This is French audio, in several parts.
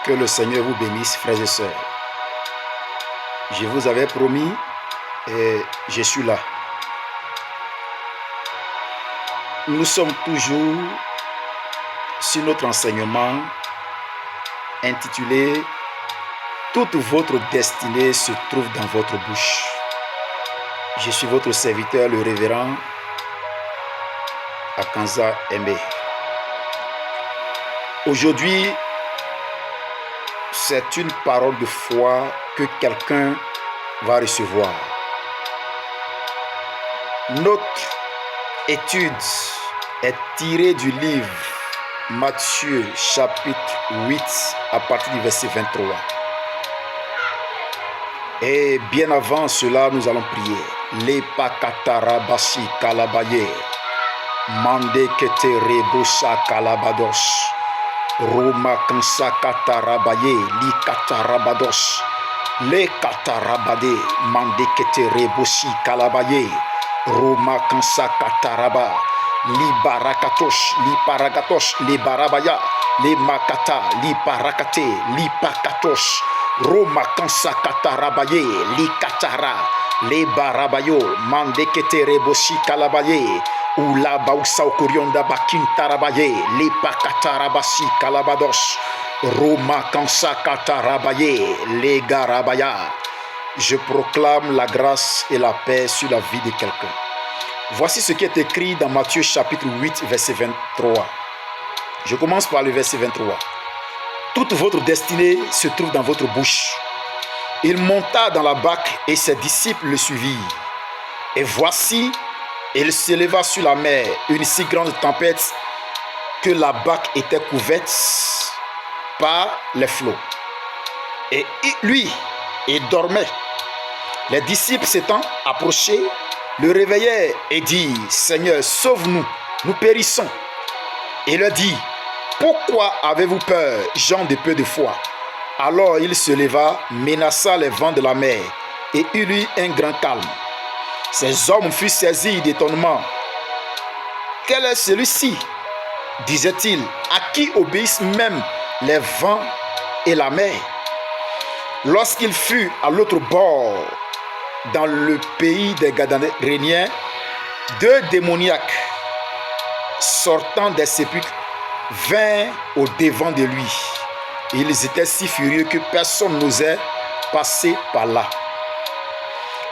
Que le Seigneur vous bénisse, frères et sœurs. Je vous avais promis et je suis là. Nous sommes toujours sur notre enseignement intitulé « Toute votre destinée se trouve dans votre bouche ». Je suis votre serviteur, le révérend Akanza Aimé. Aujourd'hui, c'est une parole de foi que quelqu'un va recevoir. Notre étude est tirée du livre Matthieu chapitre 8 à partir du verset 23. Et bien avant cela, nous allons prier. Lepakatarabashi kalabaye, mande kete rebosha kalabadosh. Roma kansa katarabaye li katarabados le katarabade mande kete reboshi kalabaye Roma kansa kataraba li barakatosh li paragatos li barabaya li makata li parakate li pakatosh Roma kansa katarabaye li katara le barabayo mande kete reboshi kalabaye Ula bausa okurionda bakin tarabaye le pakatarabashi kalabados Roma kansa katarabaye le garabaya. Je proclame la grâce et la paix sur la vie de quelqu'un. Voici ce qui est écrit dans Matthieu chapitre 8 verset 23. Je commence par le verset 23. Toute votre destinée se trouve dans votre bouche. Il monta dans la barque et ses disciples le suivirent. Et voici, il s'éleva sur la mer une si grande tempête que la barque était couverte par les flots. Et lui, il dormait. Les disciples s'étant approchés, le réveillèrent et dirent, « Seigneur, sauve-nous, nous périssons. » Et leur dit, « Pourquoi avez-vous peur, gens de peu de foi ?» Alors il se leva, menaça les vents de la mer et eut un grand calme. Ces hommes furent saisis d'étonnement. « Quel est celui-ci » disait-il, « à qui obéissent même les vents et la mer ?» Lorsqu'il fut à l'autre bord, dans le pays des Gadaréniens, deux démoniaques sortant des sépulcres vinrent au devant de lui. Ils étaient si furieux que personne n'osait passer par là.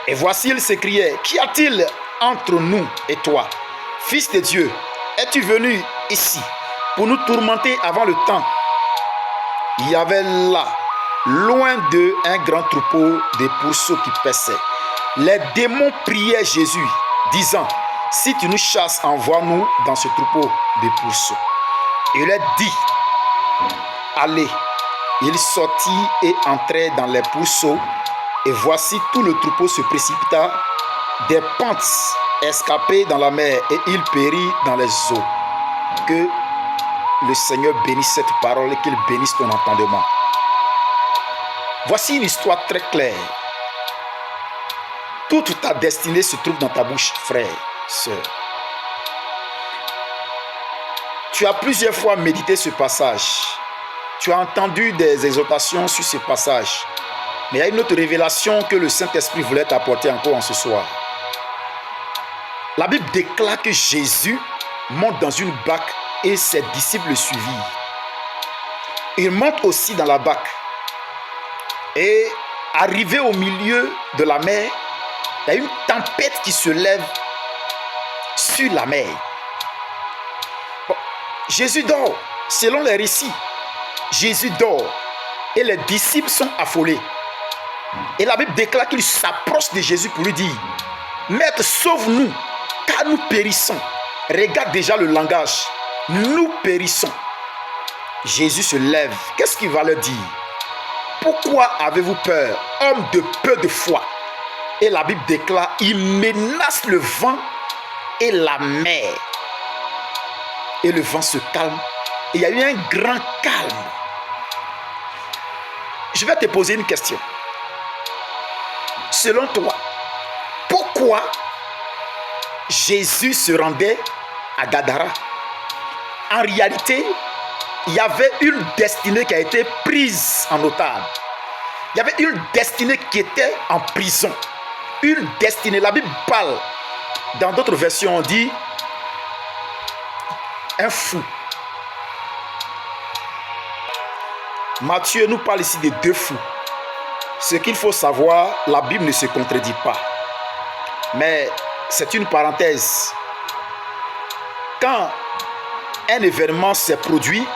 Et voici, il s'écriait, « Qu'y a-t-il entre nous et toi, Fils de Dieu? Es-tu venu ici pour nous tourmenter avant le temps ?» Il y avait là, loin d'eux, un grand troupeau de pourceaux qui paissaient. Les démons priaient Jésus, disant, « Si tu nous chasses, envoie-nous dans ce troupeau de pourceaux. » Il leur dit, « Allez. » Il sortit et entrait dans les pourceaux. Et voici tout le troupeau se précipita des pentes escapées dans la mer et il périt dans les eaux. Que le Seigneur bénisse cette parole et qu'il bénisse ton entendement. Voici une histoire très claire. Toute ta destinée se trouve dans ta bouche, frère, sœur. Tu as plusieurs fois médité ce passage. Tu as entendu des exhortations sur ce passage. Mais il y a une autre révélation que le Saint-Esprit voulait t'apporter encore en ce soir. La Bible déclare que Jésus monte dans une barque et ses disciples le suivirent. Il monte aussi dans la barque. Et arrivé au milieu de la mer, il y a une tempête qui se lève sur la mer. Bon, Jésus dort, selon les récits. Jésus dort et les disciples sont affolés. Et la Bible déclare qu'il s'approche de Jésus pour lui dire, « Maître, sauve-nous, car nous périssons. » Regarde déjà le langage. Nous périssons. Jésus se lève. Qu'est-ce qu'il va leur dire? Pourquoi avez-vous peur, homme de peu de foi? Et la Bible déclare, il menace le vent et la mer. Et le vent se calme. Et il y a eu un grand calme. Je vais te poser une question. Selon toi, pourquoi Jésus se rendait à Gadara? En réalité, il y avait une destinée qui a été prise en otage. Il y avait une destinée qui était en prison. Une destinée. La Bible parle. Dans d'autres versions, on dit un fou. Matthieu nous parle ici de deux fous. Ce qu'il faut savoir, la Bible ne se contredit pas. Mais c'est une parenthèse. Quand un événement s'est produit,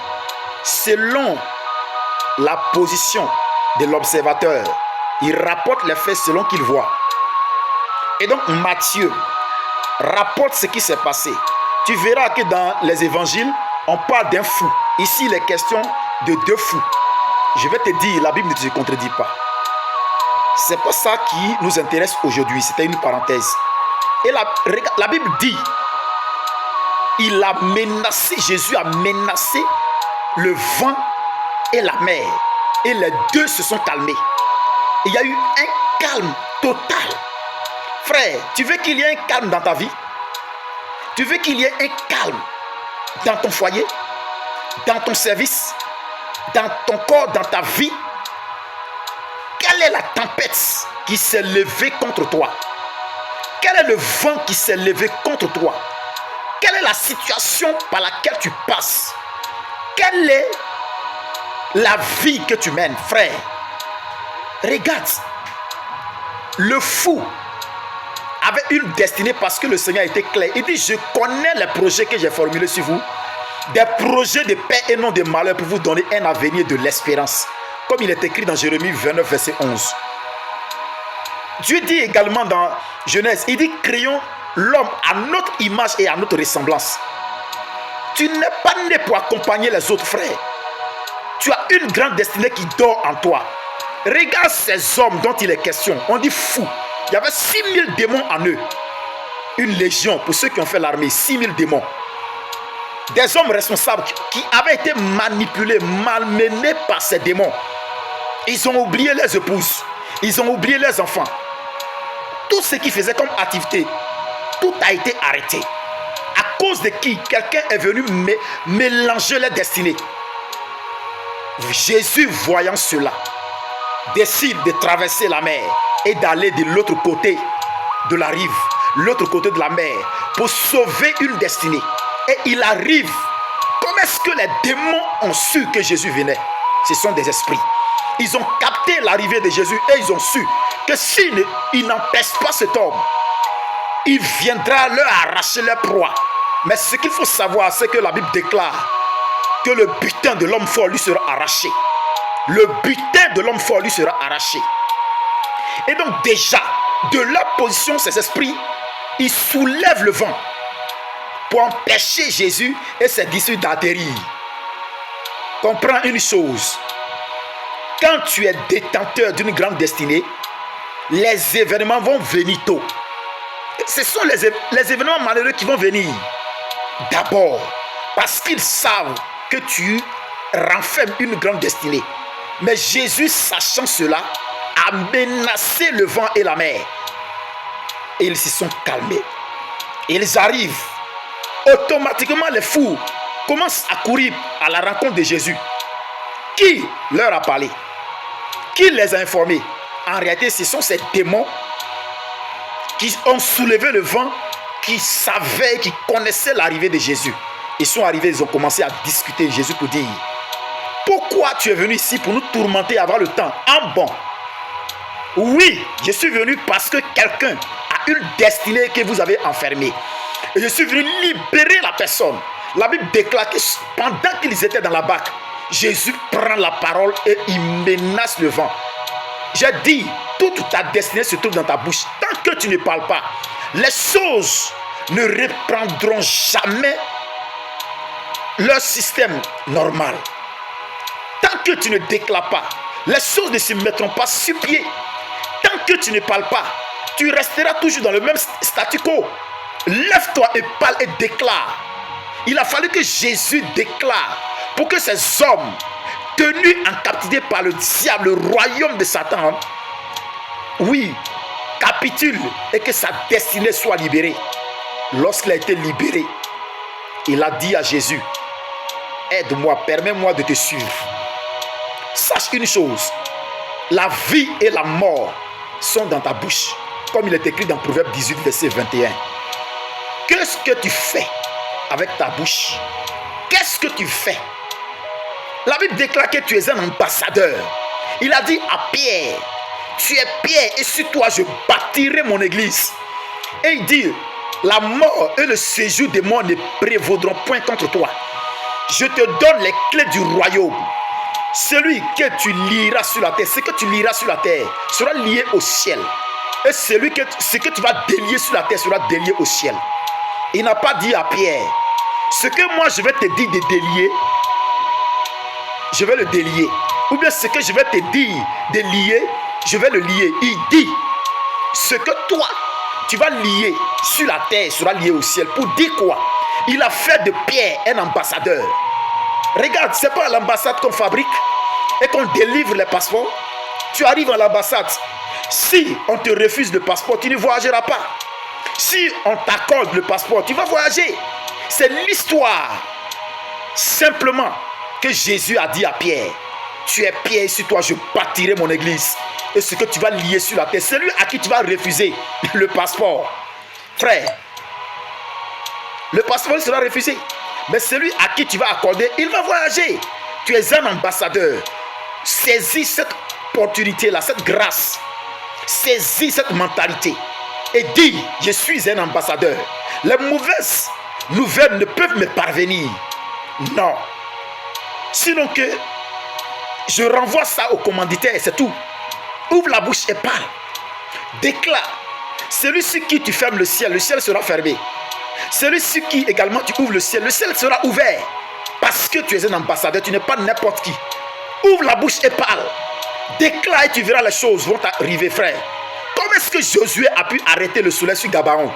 selon la position de l'observateur, il rapporte les faits selon qu'il voit. Et donc Matthieu rapporte ce qui s'est passé. Tu verras que dans les évangiles, on parle d'un fou. Ici, il est question de deux fous. Je vais te dire, la Bible ne se contredit pas. C'est pas ça qui nous intéresse aujourd'hui. C'était une parenthèse. Et la Bible dit, il a menacé, Jésus a menacé le vent et la mer. Et les deux se sont calmés. Il y a eu un calme total. Frère, tu veux qu'il y ait un calme dans ta vie? Tu veux qu'il y ait un calme dans ton foyer, dans ton service, dans ton corps, dans ta vie? Quelle est la tempête qui s'est levée contre toi? Quel est le vent qui s'est levé contre toi? Quelle est la situation par laquelle tu passes? Quelle est la vie que tu mènes, frère? Regarde, le fou avait une destinée parce que le Seigneur était clair. Il dit, je connais les projets que j'ai formulés sur vous, des projets de paix et non de malheur pour vous donner un avenir de l'espérance. Comme il est écrit dans Jérémie 29, verset 11. Dieu dit également dans Genèse, il dit, créons l'homme à notre image et à notre ressemblance. Tu n'es pas né pour accompagner les autres frères. Tu as une grande destinée qui dort en toi. Regarde ces hommes dont il est question. On dit fou. Il y avait 6000 démons en eux. Une légion, pour ceux qui ont fait l'armée, 6000 démons. Des hommes responsables qui avaient été manipulés, malmenés par ces démons. Ils ont oublié leurs épouses. Ils ont oublié leurs enfants. Tout ce qu'ils faisaient comme activité, tout a été arrêté. À cause de qui? Quelqu'un est venu mélanger les destinées. Jésus, voyant cela, décide de traverser la mer et d'aller de l'autre côté de la rive, l'autre côté de la mer, pour sauver une destinée. Et il arrive. Comment est-ce que les démons ont su que Jésus venait? Ce sont des esprits. Ils ont capté l'arrivée de Jésus et ils ont su que s'ils n'empêchent pas cet homme, il viendra leur arracher leur proie. Mais ce qu'il faut savoir, c'est que la Bible déclare que le butin de l'homme fort lui sera arraché. Le butin de l'homme fort lui sera arraché. Et donc déjà, de leur position, ces esprits, ils soulèvent le vent pour empêcher Jésus et ses disciples d'atterrir. Comprends une chose. Quand tu es détenteur d'une grande destinée, les événements vont venir tôt. Ce sont les événements malheureux qui vont venir. D'abord, parce qu'ils savent que tu renfermes une grande destinée. Mais Jésus, sachant cela, a menacé le vent et la mer. Et ils se sont calmés. Ils arrivent. Automatiquement, les fous commencent à courir à la rencontre de Jésus. Qui leur a parlé? Qui les a informés? En réalité, ce sont ces démons qui ont soulevé le vent, qui savaient, qui connaissaient l'arrivée de Jésus. Ils sont arrivés, ils ont commencé à discuter avec Jésus pour dire, pourquoi tu es venu ici pour nous tourmenter avant le temps? En bon. Oui, je suis venu parce que quelqu'un a une destinée que vous avez enfermée. Et je suis venu libérer la personne. La Bible déclare que pendant qu'ils étaient dans la barque, Jésus prend la parole et il menace le vent. J'ai dit, toute ta destinée se trouve dans ta bouche. Tant que tu ne parles pas, les choses ne reprendront jamais leur système normal. Tant que tu ne déclares pas, les choses ne se mettront pas sur pied. Tant que tu ne parles pas, tu resteras toujours dans le même statu quo. Lève-toi et parle et déclare. Il a fallu que Jésus déclare pour que ces hommes tenus en captivité par le diable, le royaume de Satan, oui, capitule et que sa destinée soit libérée. Lorsqu'il a été libéré, il a dit à Jésus, aide-moi, permets-moi de te suivre. Sache une chose, la vie et la mort sont dans ta bouche, comme il est écrit dans Proverbe 18, verset 21. Qu'est-ce que tu fais avec ta bouche? Qu'est-ce que tu fais? La Bible déclare que tu es un ambassadeur. Il a dit à Pierre, tu es Pierre et sur toi je bâtirai mon église. Et il dit, la mort et le séjour des morts ne prévaudront point contre toi. Je te donne les clés du royaume. Celui que tu liras sur la terre, ce que tu liras sur la terre sera lié au ciel. Et ce que tu vas délier sur la terre sera délié au ciel. Il n'a pas dit à Pierre, ce que moi je vais te dire de délier, je vais le délier. Ou bien ce que je vais te dire de lier, je vais le lier. Il dit, ce que toi, tu vas lier sur la terre sera lié au ciel. Pour dire quoi? Il a fait de Pierre un ambassadeur. Regarde, c'est pas à l'ambassade qu'on fabrique et qu'on délivre les passeports. Tu arrives à l'ambassade. Si on te refuse le passeport, tu ne voyageras pas. Si on t'accorde le passeport, tu vas voyager. C'est l'histoire simplement que Jésus a dit à Pierre. Tu es Pierre, sur toi je bâtirai mon église. Et ce que tu vas lier sur la terre, c'est lui à qui tu vas refuser le passeport. Frère, le passeport sera refusé. Mais celui à qui tu vas accorder, il va voyager. Tu es un ambassadeur. Saisis cette opportunité-là, cette grâce. Saisis cette mentalité. Et dis, je suis un ambassadeur. Les mauvaises nouvelles ne peuvent me parvenir. Non. Sinon que je renvoie ça au commanditaire, c'est tout. Ouvre la bouche et parle. Déclare. Celui sur qui tu fermes le ciel sera fermé. Celui sur qui également tu ouvres le ciel sera ouvert. Parce que tu es un ambassadeur, tu n'es pas n'importe qui. Ouvre la bouche et parle. Déclare et tu verras les choses vont arriver, frère. Comment est-ce que Josué a pu arrêter le soleil sur Gabaon?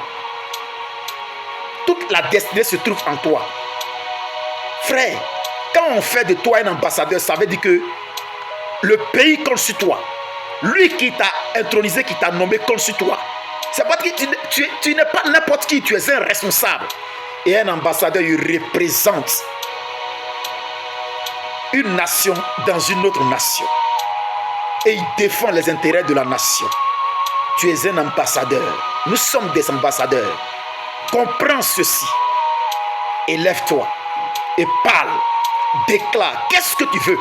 Toute la destinée se trouve en toi. Frère, quand on fait de toi un ambassadeur, ça veut dire que le pays compte sur toi. Lui qui t'a intronisé, qui t'a nommé, compte sur toi. C'est parce que tu n'es pas n'importe qui, tu es un responsable. Et un ambassadeur, il représente une nation dans une autre nation. Et il défend les intérêts de la nation. Tu es un ambassadeur. Nous sommes des ambassadeurs. Comprends ceci. Élève-toi et parle. Déclare. Qu'est-ce que tu veux?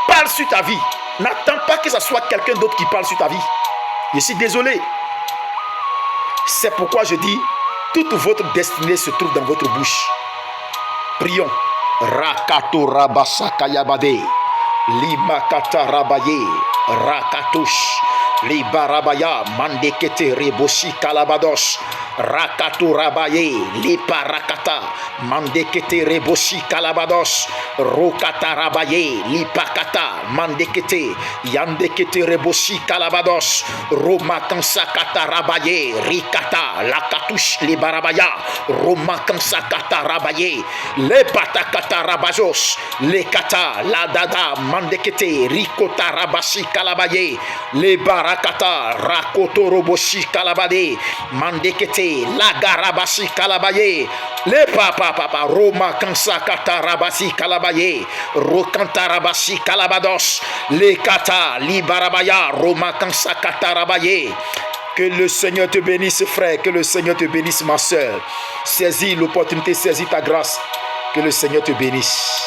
Parle sur ta vie. N'attends pas que ce soit quelqu'un d'autre qui parle sur ta vie. Je suis désolé. C'est pourquoi je dis, toute votre destinée se trouve dans votre bouche. Prions. Rakato rabasakayabade. Limakata rabaye. Rakatouche. Libarabaya mandekete reboshi kalabadosh. Rakato rabaye. Liparakata mandekete reboshi kalabadosh. Rokata rabaye. Lipakata mandekete yandekete reboshi kalabadosh. Roma kansakata rabaye. Rikata lakatouche libarabaya. Roma kansakata rabaye. Lepatakata rabajos. Lekata ladada mandekete rikota rabashi kalabaye. Lebarakata rakoto roboshi kalabade mandekete lagarabashi kalabaye. Le papa Roma kansakata rabasi kalabaye. Rokanta rabashi kalabados. Le kata libarabaya Roma kansakata rabaye. Que le Seigneur te bénisse, frère. Que le Seigneur te bénisse, ma soeur. Saisis l'opportunité, saisis ta grâce. Que le Seigneur te bénisse.